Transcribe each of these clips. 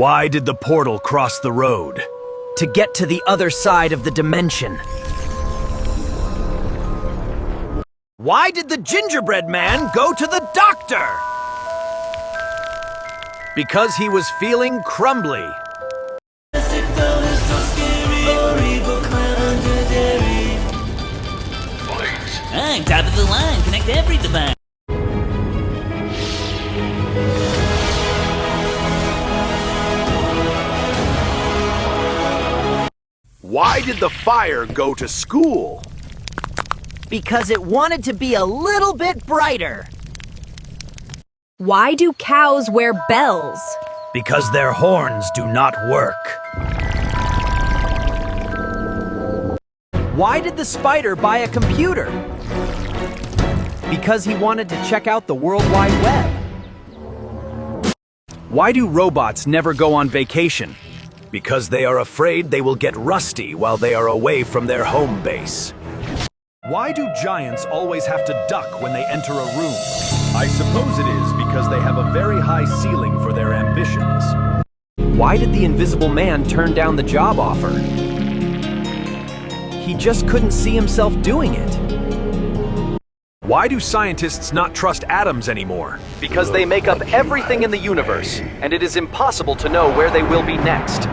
Why did the portal cross the road? To get to the other side of the dimension. Why did the gingerbread man go to the doctor? Because he was feeling crumbly. Ah, top of the line, connect every device. Why did the fire go to school? Because it wanted to be a little bit brighter. Why do cows wear bells? Because their horns do not work. Why did the spider buy a computer? Because he wanted to check out the World Wide Web. Why do robots never go on vacation? Because they are afraid they will get rusty while they are away from their home base. Why do giants always have to duck when they enter a room? I suppose it is because they have a very high ceiling for their ambitions. Why did the Invisible Man turn down the job offer? He just couldn't see himself doing it. Why do scientists not trust atoms anymore? Because they make up everything in the universe, and it is impossible to know where they will be next.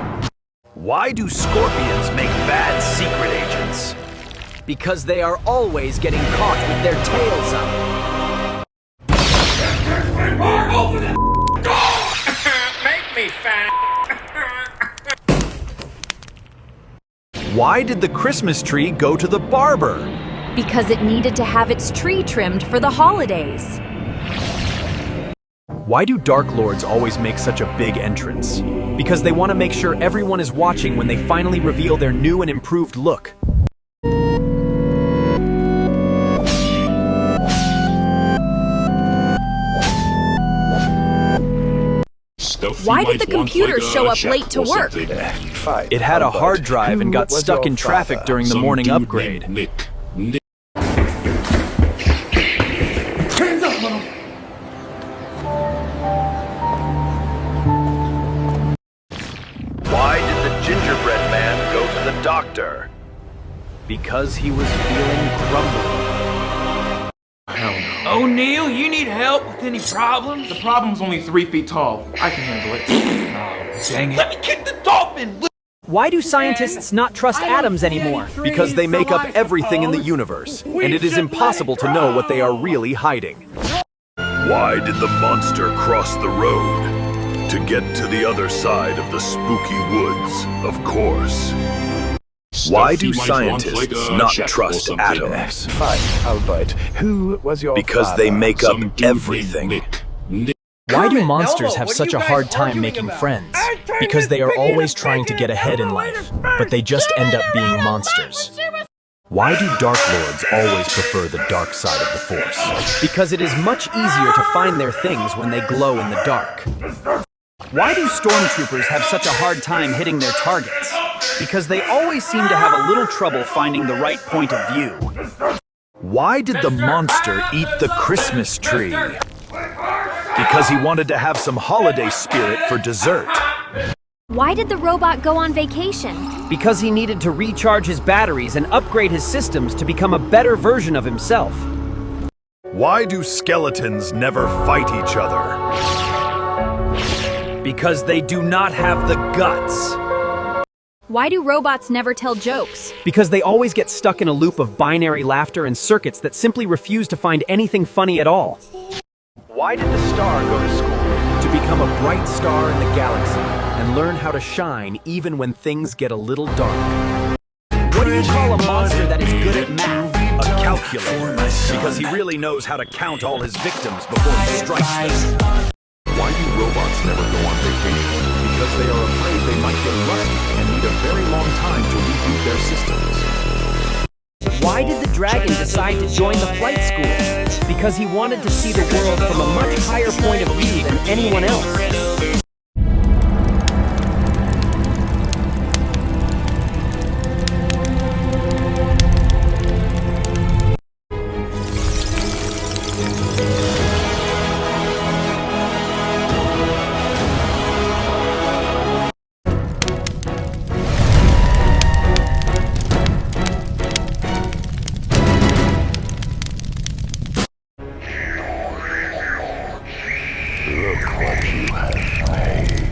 Why do scorpions make bad secret agents? Because they are always getting caught with their tails up. Make me fat. Why did the Christmas tree go to the barber? Because it needed to have its tree trimmed for the holidays. Why do Dark Lords always make such a big entrance? Because they want to make sure everyone is watching when they finally reveal their new and improved look. Why did the computer show up late to work? It had a hard drive and got stuck in traffic during the morning upgrade. Why did the gingerbread man go to the doctor? Because he was feeling crumbly. Oh, Neil, you need help with any problems? The problem's only 3 feet tall. I can handle it. Oh, dang it. Let me kick the dolphin! Why do scientists not trust atoms anymore? Because they make up everything in the universe, and it is impossible to know what they are really hiding. Why did the monster cross the road? To get to the other side of the spooky woods, of course. Why do scientists not trust atoms? Fine, Albert. Who was your Because they make up everything. Why do monsters have such a hard time making friends? Because they are always trying to get ahead in life, but they just end up being monsters. Why do Dark Lords always prefer the dark side of the Force? Because it is much easier to find their things when they glow in the dark. Why do stormtroopers have such a hard time hitting their targets? Because they always seem to have a little trouble finding the right point of view. Why did the monster eat the Christmas tree? Because he wanted to have some holiday spirit for dessert. Why did the robot go on vacation? Because he needed to recharge his batteries and upgrade his systems to become a better version of himself. Why do skeletons never fight each other? Because they do not have the guts. Why do robots never tell jokes? Because they always get stuck in a loop of binary laughter and circuits that simply refuse to find anything funny at all. Why did the star go to school? To become a bright star in the galaxy and learn how to shine even when things get a little dark. What do you call a monster that is good at math? A calculator. Because he really knows how to count all his victims before he strikes them. Why do robots never go on vacation? Because they are afraid they might get rusty and need a very long time to reboot their systems. Why did the dragon decide to join the flight school? Because he wanted to see the world from a much higher point of view than anyone else. what you have made.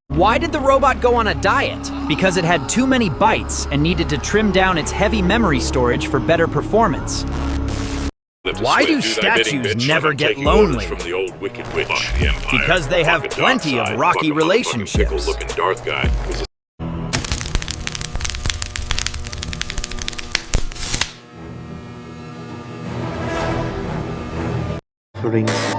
Why did the robot go on a diet? Because it had too many bytes and needed to trim down its heavy memory storage for better performance. Why do statues never get lonely? From the old wicked witch, the Empire. Because they have plenty of rocky relationships. Looking Darth guy. Rings